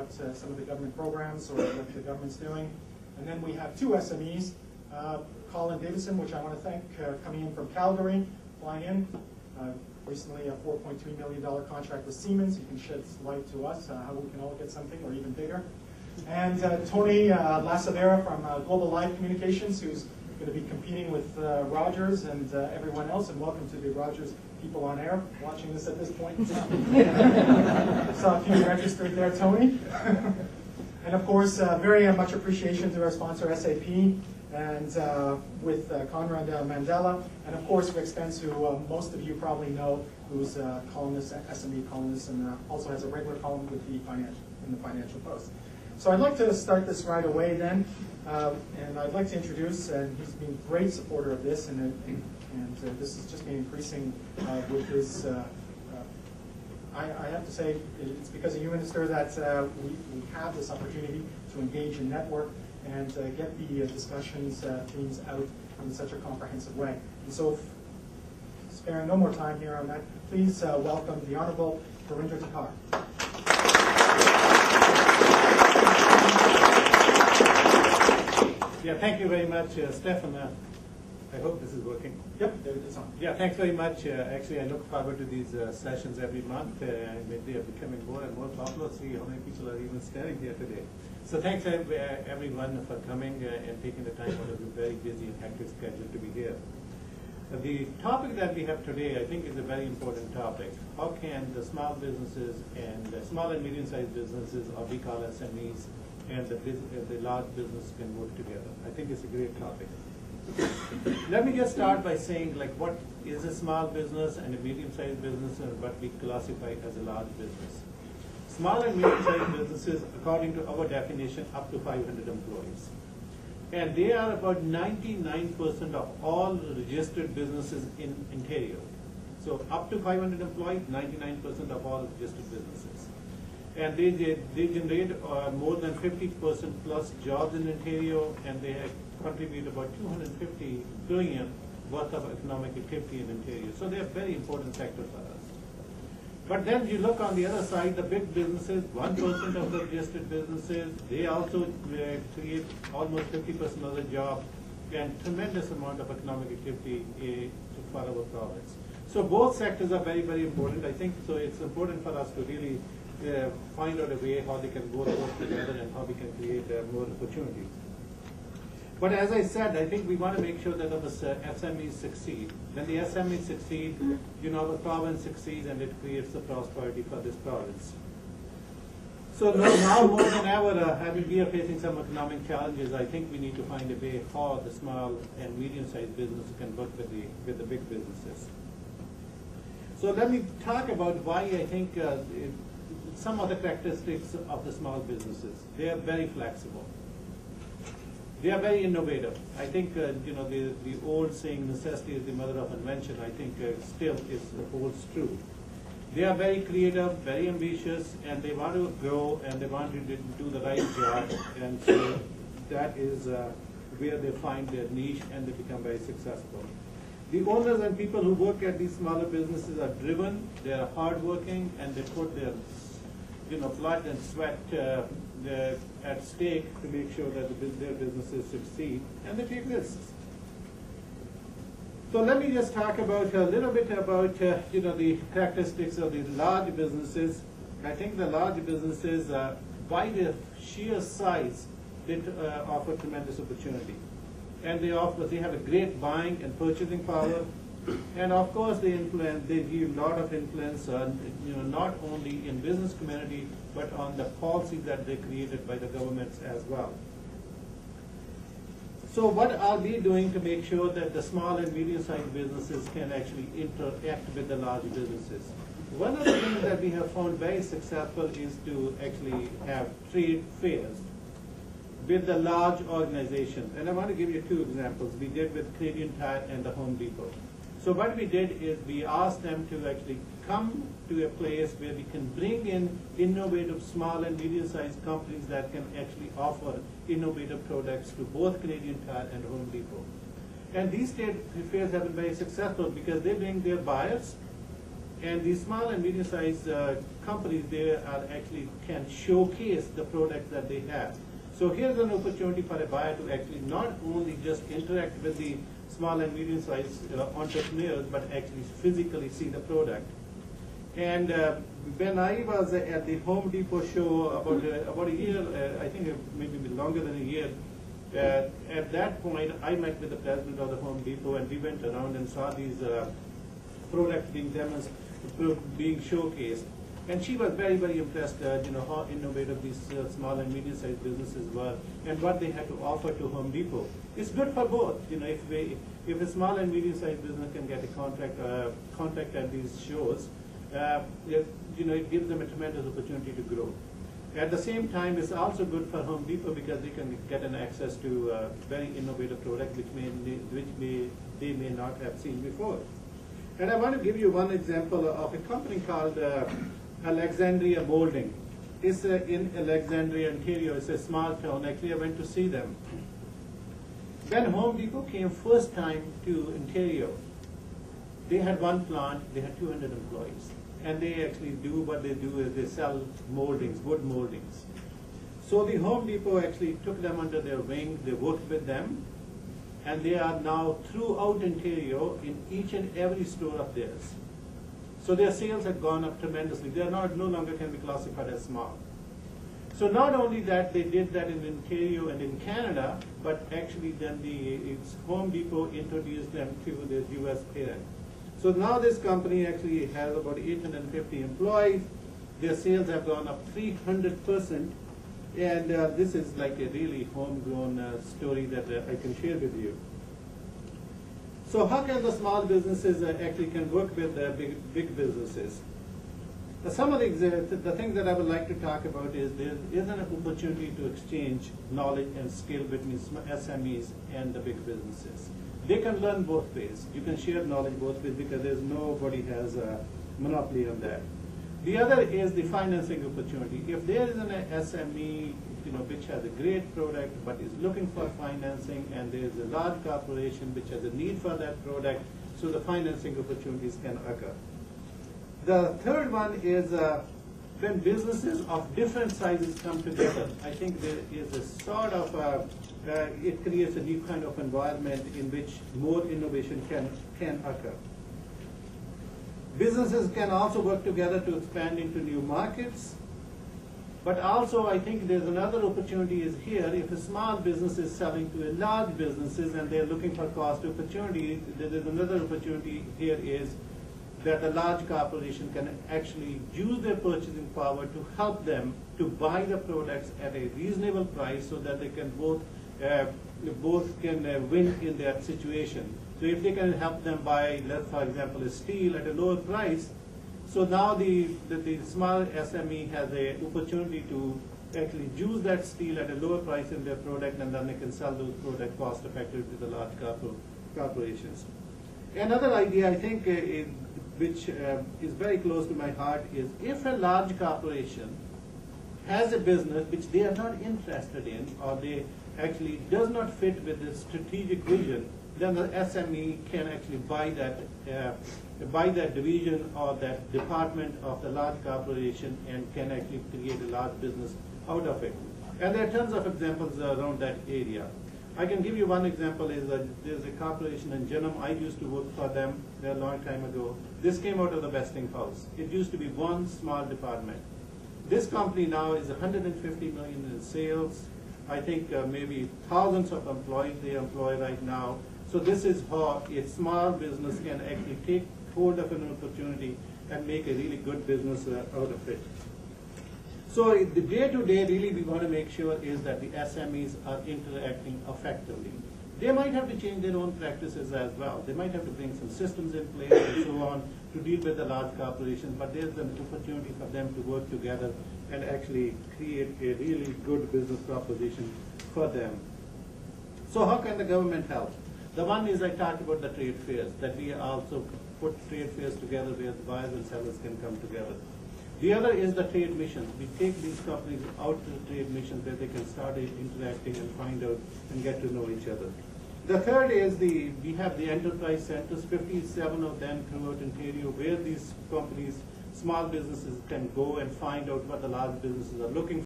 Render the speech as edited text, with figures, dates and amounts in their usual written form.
about some of the government programs or what the government's doing. And then we have two SMEs, Colin Davison, which I want to thank, coming in from Calgary, flying in. Recently a $4.3 million contract with Siemens. He can shed light to us how we can all get something or even bigger. And Tony Lacavera from Globalive Communications, who's going to be competing with Rogers and everyone else. And welcome to the Rogers people on air watching this at this point in time. Saw a few registered there, Tony. And of course, very much appreciation to our sponsor, SAP, and with Conrad Mandala, and of course Rick Spence, who most of you probably know, who's a columnist, SME columnist, and also has a regular column with the Financial Post. So I'd like to start this right away then, and I'd like to introduce, and he's been a great supporter of this, and this has just been increasing with his. I have to say, it's because of you, Minister, that we have this opportunity to engage and network and get the discussions themes out in such a comprehensive way. And so, sparing no more time here on that, please welcome the Honourable Harinder Takhar. Yeah, thank you very much, Stefan. I hope this is working. Yep, it's on. Yeah, thanks very much. Actually, I look forward to these sessions every month, and they are becoming more and more popular. See how many people are even standing here today. So thanks everyone for coming and taking the time out of your very busy and hectic schedule to be here. The topic that we have today, I think, is a very important topic. How can the small businesses and the small and medium-sized businesses, or we call SMEs, and the large business can work together? I think it's a great topic. Let me just start by saying, like, what is a small business and a medium-sized business, and what we classify as a large business. Small and medium-sized businesses, according to our definition, up to 500 employees. And they are about 99% of all registered businesses in Ontario. So up to 500 employees, 99% of all registered businesses. And they generate more than 50% plus jobs in Ontario, and they contribute about $250 billion worth of economic activity in Ontario. So they are very important sector for us. But then you look on the other side, the big businesses, 1% of the registered businesses, they also create almost 50% of the jobs and tremendous amount of economic activity for our province. So both sectors are very, very important. I think so it's important for us to really find out a way how they can both work together and how we can create more opportunities. But as I said, I think we want to make sure that our SMEs succeed. When the SMEs succeed, our province succeeds, and it creates the prosperity for this province. So now more than ever, having we are facing some economic challenges, I think we need to find a way how the small and medium-sized businesses can work with the big businesses. So let me talk about why I think some of the characteristics of the small businesses. They are very flexible. They are very innovative. I think the old saying, necessity is the mother of invention, I think still holds true. They are very creative, very ambitious, and they want to grow, and they want to do the right job. And so that is where they find their niche, and they become very successful. The owners and people who work at these smaller businesses are driven, they are hardworking, and they put their blood and sweat at stake to make sure that their businesses succeed, and they take risks. So let me just talk about a little bit about the characteristics of these large businesses. I think the large businesses, by their sheer size, they offer tremendous opportunity, and they have a great buying and purchasing power. And of course, they give a lot of influence on, not only in business community, but on the policies that they created by the governments as well. So what are we doing to make sure that the small and medium-sized businesses can actually interact with the large businesses? One of the things that we have found very successful is to actually have trade fairs with the large organizations. And I want to give you two examples. We did with Canadian Tire and the Home Depot. So what we did is we asked them to actually come to a place where we can bring in innovative small and medium-sized companies that can actually offer innovative products to both Canadian Tire and Home Depot. And these trade fairs have been very successful because they bring their buyers, And these small and medium-sized companies, they are actually can showcase the products that they have. So here's an opportunity for a buyer to actually not only just interact with the small and medium-sized entrepreneurs, but actually physically see the product. And when I was at the Home Depot show about a year, I think maybe longer than a year, at that point I met with the president of the Home Depot, and we went around and saw these products being demonstrated, being showcased. And she was very, very impressed, how innovative these small and medium-sized businesses were, and what they had to offer to Home Depot. It's good for both. If a small and medium-sized business can get a contract at these shows, it gives them a tremendous opportunity to grow. At the same time, it's also good for Home Depot because they can get an access to very innovative product which they may not have seen before. And I want to give you one example of a company called Alexandria Molding. It's in Alexandria, Ontario. It's a small town. Actually, I went to see them. When Home Depot came first time to Ontario, they had one plant, they had 200 employees. And they actually do what they do is they sell moldings, wood moldings. So the Home Depot actually took them under their wing, they worked with them, and they are now throughout Ontario in each and every store of theirs. So their sales have gone up tremendously. They are no longer can be classified as small. So not only that, they did that in Ontario and in Canada, but actually then Home Depot introduced them to the US parent. So now this company actually has about 850 employees. Their sales have gone up 300%. And this is like a really homegrown story that I can share with you. So how can the small businesses actually can work with big businesses? Some of the things that I would like to talk about is there is an opportunity to exchange knowledge and skill between SMEs and the big businesses. They can learn both ways. You can share knowledge both ways because nobody has a monopoly on that. The other is the financing opportunity. If there is an SME, which has a great product but is looking for financing, and there is a large corporation which has a need for that product, so the financing opportunities can occur. The third one is when businesses of different sizes come together. I think there is a sort of it creates a new kind of environment in which more innovation can occur. Businesses can also work together to expand into new markets. But also, I think there's another opportunity is here. If a small business is selling to a large businesses and they're looking for cost opportunity, there is another opportunity here is that the large corporation can actually use their purchasing power to help them to buy the products at a reasonable price so that they can both can win in that situation. So if they can help them buy, for example, a steel at a lower price, so now the small SME has an opportunity to actually use that steel at a lower price in their product, and then they can sell those products cost effectively to the large corporations. Another idea I think which is very close to my heart is if a large corporation has a business which they are not interested in, or they actually does not fit with the strategic vision, then the SME can actually buy that division or that department of the large corporation and can actually create a large business out of it. And there are tons of examples around that area. I can give you one example is there's a corporation in Genome. I used to work for them a long time ago. This came out of the Westinghouse. It used to be one small department. This company now is 150 million in sales. I think maybe thousands of employees they employ right now. So this is how a small business can actually take hold of an opportunity and make a really good business out of it. So the day-to-day really we want to make sure is that the SMEs are interacting effectively. They might have to change their own practices as well. They might have to bring some systems in place and so on to deal with the large corporations, but there's an opportunity for them to work together and actually create a really good business proposition for them. So how can the government help? The one is I talked about the trade fairs, that we also put trade fairs together where the buyers and sellers can come together. The other is the trade missions. We take these companies out to the trade missions where they can start interacting and find out and get to know each other. The third is we have the enterprise centers, 57 of them throughout Ontario, where these companies, small businesses can go and find out what the large businesses are looking